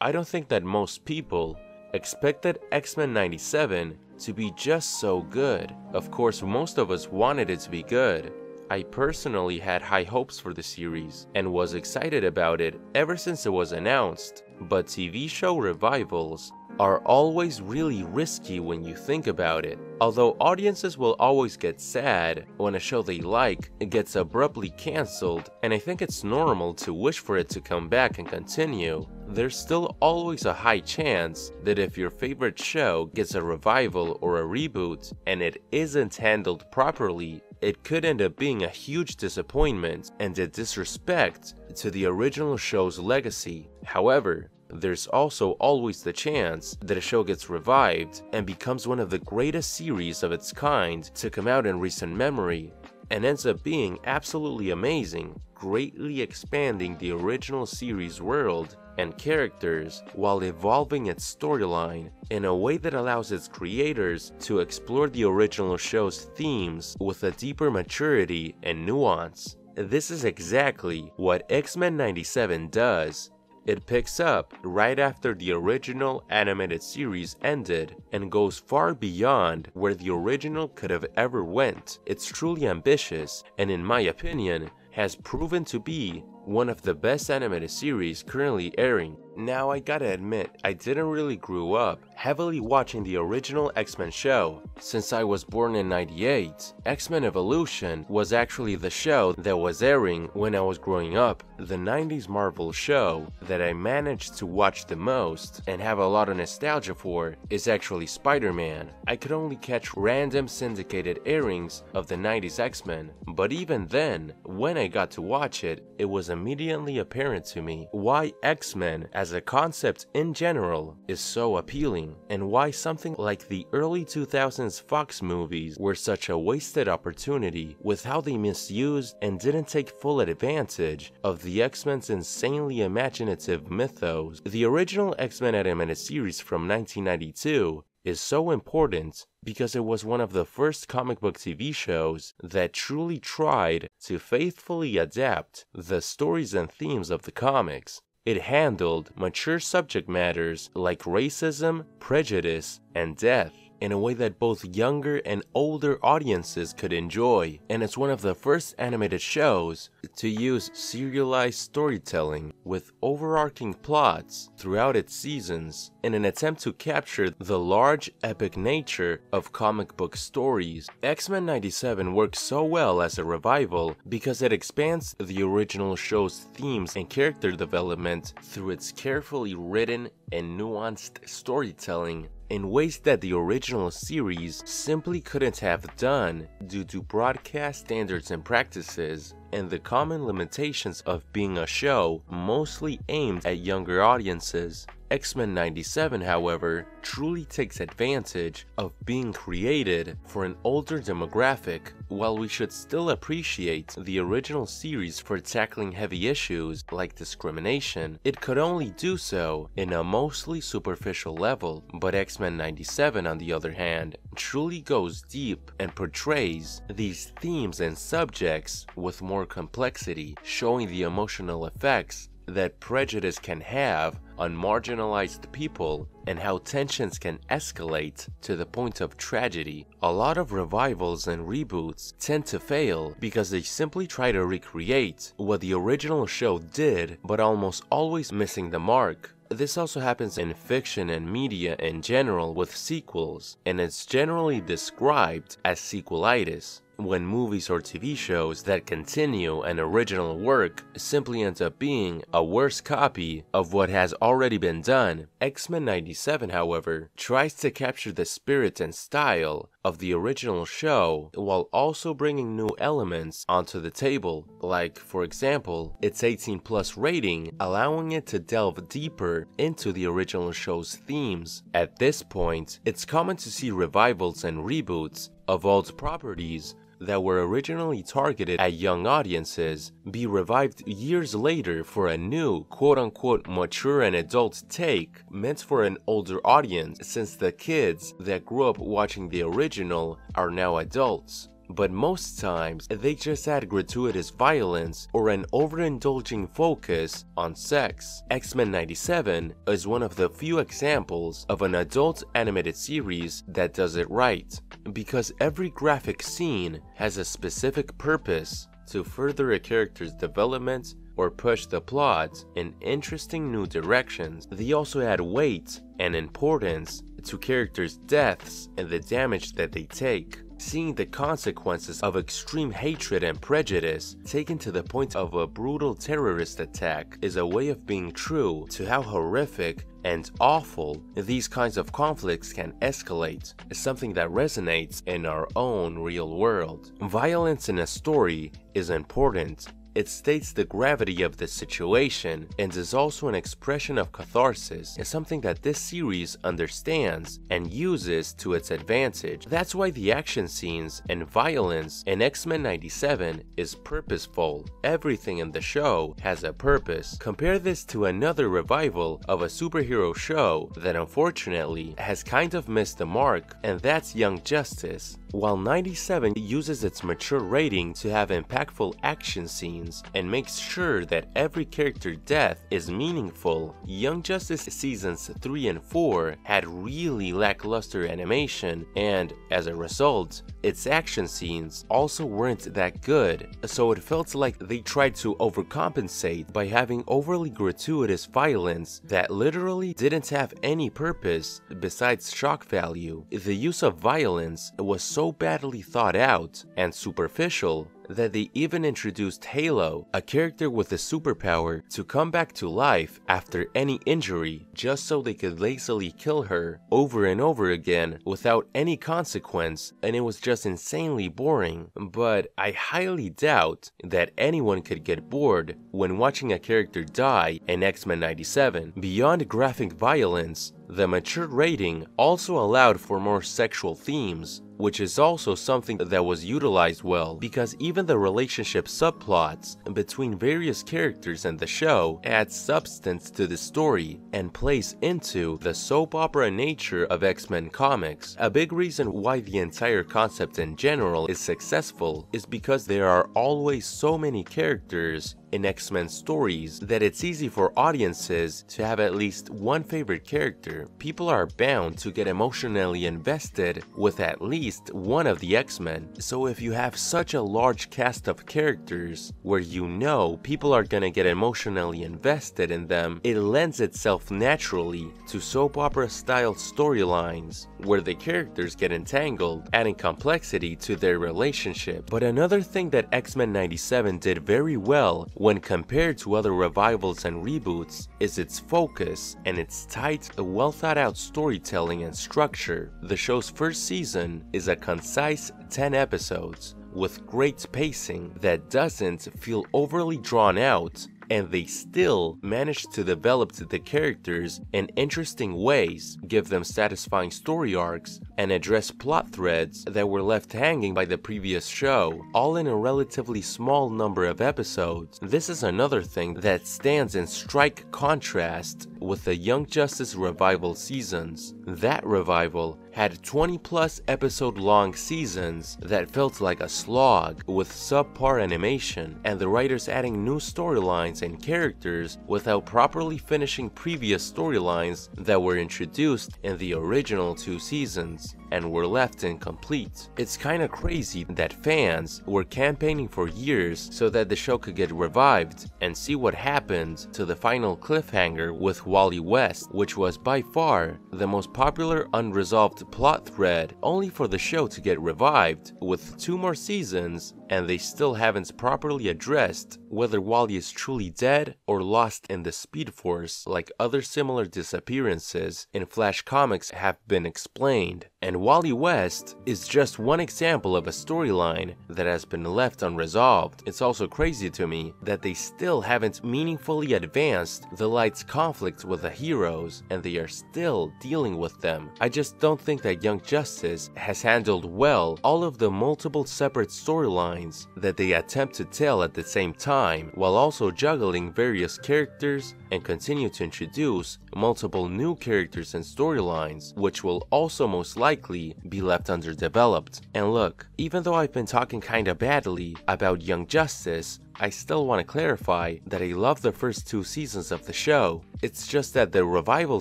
I don't think that most people expected Xmen 97 to be just so good. Of course, most of us wanted it to be good. I personally had high hopes for the series and was excited about it ever since it was announced, but TV show revivals are always really risky when you think about it. Although audiences will always get sad when a show they like gets abruptly cancelled, and I think it's normal to wish for it to come back and continue, there's still always a high chance that if your favorite show gets a revival or a reboot and it isn't handled properly, it could end up being a huge disappointment and a disrespect to the original show's legacy. However, there's also always the chance that a show gets revived and becomes one of the greatest series of its kind to come out in recent memory, and ends up being absolutely amazing, greatly expanding the original series world and characters while evolving its storyline in a way that allows its creators to explore the original show's themes with a deeper maturity and nuance. This is exactly what Xmen 97 does. It picks up right after the original animated series ended and goes far beyond where the original could have ever went. It's truly ambitious and, in my opinion, has proven to be one of the best animated series currently airing. Now, I gotta admit, I didn't really grow up heavily watching the original X-Men show. Since I was born in '98, X-Men Evolution was actually the show that was airing when I was growing up. The '90s Marvel show that I managed to watch the most and have a lot of nostalgia for is actually Spider-Man. I could only catch random syndicated airings of the '90s X-Men, but even then, when I got to watch it, it was immediately apparent to me why X-Men as a concept in general is so appealing, and why something like the early 2000s Fox movies were such a wasted opportunity with how they misused and didn't take full advantage of the X-Men's insanely imaginative mythos. The original X-Men animated series from 1992 is so important because it was one of the first comic book TV shows that truly tried to faithfully adapt the stories and themes of the comics. It handled mature subject matters like racism, prejudice, and death in a way that both younger and older audiences could enjoy, and it's one of the first animated shows to use serialized storytelling with overarching plots throughout its seasons in an attempt to capture the large, epic nature of comic book stories. X-Men 97 works so well as a revival because it expands the original show's themes and character development through its carefully written and nuanced storytelling in ways that the original series simply couldn't have done due to broadcast standards and practices and the common limitations of being a show mostly aimed at younger audiences. X-Men 97, however, truly takes advantage of being created for an older demographic. While we should still appreciate the original series for tackling heavy issues like discrimination, it could only do so in a mostly superficial level. But X-Men 97, on the other hand, truly goes deep and portrays these themes and subjects with more complexity, showing the emotional effects that prejudice can have on marginalized people and how tensions can escalate to the point of tragedy. A lot of revivals and reboots tend to fail because they simply try to recreate what the original show did, but almost always missing the mark. This also happens in fiction and media in general with sequels, and it's generally described as sequelitis, when movies or TV shows that continue an original work simply end up being a worse copy of what has already been done. X-Men 97, however, tries to capture the spirit and style of the original show while also bringing new elements onto the table, like, for example, its 18+ rating, allowing it to delve deeper into the original show's themes. At this point, it's common to see revivals and reboots of old properties that were originally targeted at young audiences be revived years later for a new quote-unquote mature and adult take meant for an older audience, since the kids that grew up watching the original are now adults. but most times they just add gratuitous violence or an overindulging focus on sex. X-Men 97 is one of the few examples of an adult animated series that does it right, because every graphic scene has a specific purpose to further a character's development or push the plot in interesting new directions. They also add weight and importance to characters' deaths and the damage that they take. Seeing the consequences of extreme hatred and prejudice taken to the point of a brutal terrorist attack is a way of being true to how horrific and awful these kinds of conflicts can escalate, something that resonates in our own real world. Violence in a story is important. It states the gravity of the situation and is also an expression of catharsis, and something that this series understands and uses to its advantage. That's why the action scenes and violence in X-Men 97 is purposeful. Everything in the show has a purpose. Compare this to another revival of a superhero show that unfortunately has kind of missed the mark, and that's Young Justice. While 97 uses its mature rating to have impactful action scenes and makes sure that every character death is meaningful, Young Justice Seasons 3 and 4 had really lackluster animation, and as a result, its action scenes also weren't that good, so it felt like they tried to overcompensate by having overly gratuitous violence that literally didn't have any purpose besides shock value. The use of violence was so badly thought out and superficial that they even introduced Halo, a character with a superpower, to come back to life after any injury just so they could lazily kill her over and over again without any consequence, and it was just insanely boring. But I highly doubt that anyone could get bored when watching a character die in X-Men 97. Beyond graphic violence, the mature rating also allowed for more sexual themes, which is also something that was utilized well, because even the relationship subplots between various characters in the show add substance to the story and plays into the soap opera nature of X-Men comics. A big reason why the entire concept in general is successful is because there are always so many characters in X-Men stories that it's easy for audiences to have at least one favorite character. People are bound to get emotionally invested with at least one of the X-Men. So if you have such a large cast of characters where you know people are gonna get emotionally invested in them, it lends itself naturally to soap opera style storylines where the characters get entangled, adding complexity to their relationship. But another thing that X-Men 97 did very well when compared to other revivals and reboots is its focus and its tight, well thought out storytelling and structure. The show's first season is a concise 10 episodes with great pacing that doesn't feel overly drawn out, and they still managed to develop the characters in interesting ways, give them satisfying story arcs, and address plot threads that were left hanging by the previous show, all in a relatively small number of episodes. This is another thing that stands in strike contrast with the Young Justice revival seasons. That revival had 20+ episode long seasons that felt like a slog with subpar animation, and the writers adding new storylines and characters without properly finishing previous storylines that were introduced in the original 2 seasons and were left incomplete. It's kinda crazy that fans were campaigning for years so that the show could get revived, and see what happened to the final cliffhanger with Wally West, which was by far the most popular unresolved plot thread, only for the show to get revived with 2 more seasons, and they still haven't properly addressed whether Wally is truly dead or lost in the Speed Force like other similar disappearances in Flash comics have been explained. And Wally West is just one example of a storyline that has been left unresolved. It's also crazy to me that they still haven't meaningfully advanced the Light's conflict with the heroes, and they are still dealing with them. I just don't think that Young Justice has handled well all of the multiple separate storylines that they attempt to tell at the same time. time, while also juggling various characters and continue to introduce multiple new characters and storylines, which will also most likely be left underdeveloped. And look, even though I've been talking kinda badly about Young Justice, I still want to clarify that I love the first 2 seasons of the show. It's just that the revival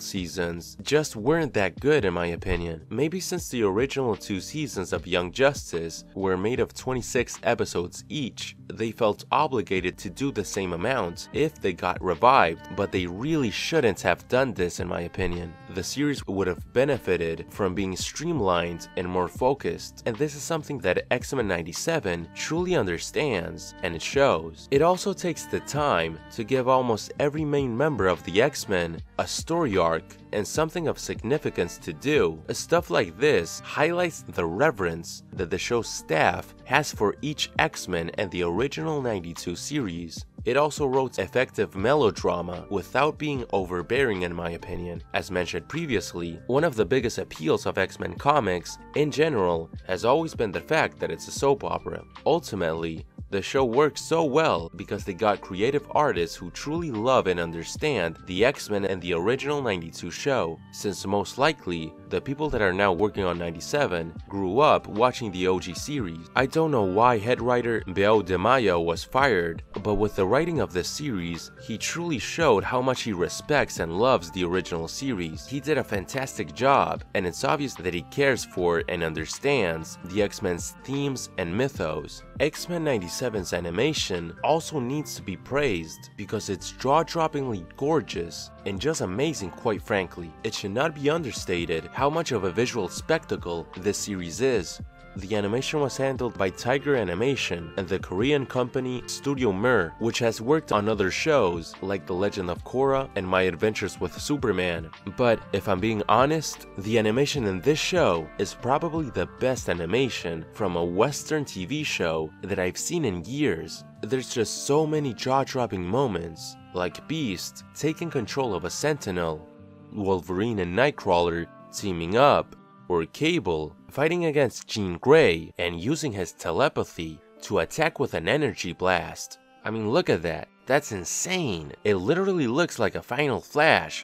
seasons just weren't that good in my opinion. Maybe since the original 2 seasons of Young Justice were made of 26 episodes each, they felt obligated to do the same amount if they got revived, but they really shouldn't have done this in my opinion. The series would have benefited from being streamlined and more focused, and this is something that Xmen 97 truly understands, and it shows. It also takes the time to give almost every main member of the X-Men a story arc and something of significance to do. Stuff like this highlights the reverence that the show's staff has for each X-Men and the original 92 series. It also wrote effective melodrama without being overbearing in my opinion. As mentioned previously, one of the biggest appeals of X-Men comics in general has always been the fact that it's a soap opera. Ultimately, the show works so well because they got creative artists who truly love and understand the X-Men and the original 92 show, since most likely, the people that are now working on 97 grew up watching the OG series. I don't know why head writer Beo de Mayo was fired, but with the writing of this series, he truly showed how much he respects and loves the original series. He did a fantastic job, and it's obvious that he cares for and understands the X-Men's themes and mythos. X-Men 97's animation also needs to be praised because it's jaw-droppingly gorgeous and just amazing, quite frankly. It should not be understated how much of a visual spectacle this series is. The animation was handled by Tiger Animation and the Korean company Studio Mir, which has worked on other shows like The Legend of Korra and My Adventures with Superman. But if I'm being honest, the animation in this show is probably the best animation from a Western TV show that I've seen in years. There's just so many jaw-dropping moments, like Beast taking control of a Sentinel, Wolverine and Nightcrawler teaming up, or Cable fighting against Jean Grey and using his telepathy to attack with an energy blast. I mean, look at that. That's insane. It literally looks like a Final Flash.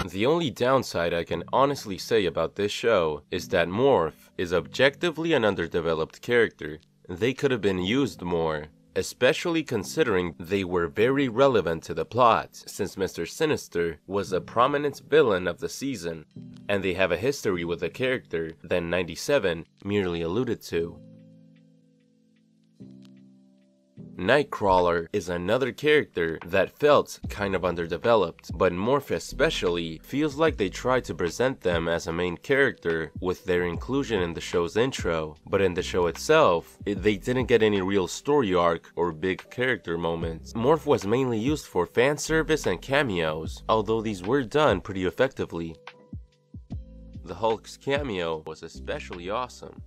The only downside I can honestly say about this show is that Morph is objectively an underdeveloped character. They could have been used more, especially considering they were very relevant to the plot, since Mr. Sinister was a prominent villain of the season, and they have a history with the character that 97 merely alluded to. Nightcrawler is another character that felt kind of underdeveloped, but Morph especially feels like they tried to present them as a main character with their inclusion in the show's intro, but in the show itself, they didn't get any real story arc or big character moments. Morph was mainly used for fan service and cameos, although these were done pretty effectively. The Hulk's cameo was especially awesome.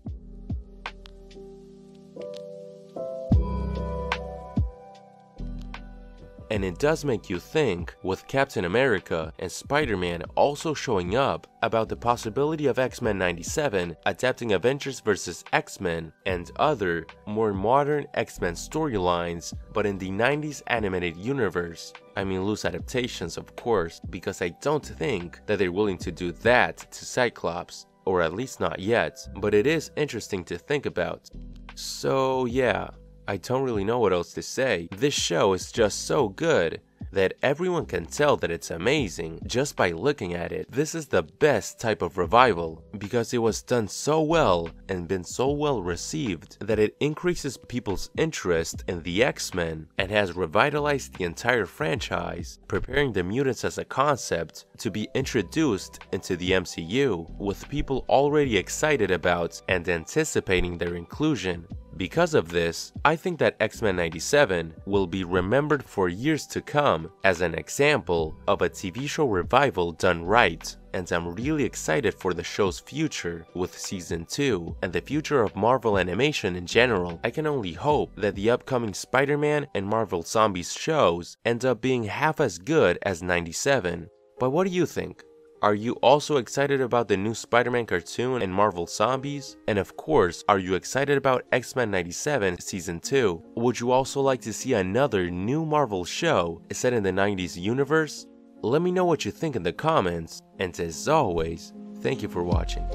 And it does make you think, with Captain America and Spider-Man also showing up, about the possibility of X-Men 97 adapting Avengers vs. X-Men and other, more modern X-Men storylines, but in the 90s animated universe. I mean loose adaptations, of course, because I don't think that they're willing to do that to Cyclops, or at least not yet, but it is interesting to think about. So yeah, I don't really know what else to say. This show is just so good that everyone can tell that it's amazing just by looking at it. This is the best type of revival because it was done so well and been so well received that it increases people's interest in the X-Men and has revitalized the entire franchise, preparing the mutants as a concept to be introduced into the MCU, with people already excited about and anticipating their inclusion. Because of this, I think that X-Men 97 will be remembered for years to come as an example of a TV show revival done right, and I'm really excited for the show's future with Season 2 and the future of Marvel animation in general. I can only hope that the upcoming Spider-Man and Marvel Zombies shows end up being half as good as 97. But what do you think? Are you also excited about the new Spider-Man cartoon and Marvel Zombies? And of course, are you excited about Xmen 97 Season 2? Would you also like to see another new Marvel show set in the 90s universe? Let me know what you think in the comments, and as always, thank you for watching.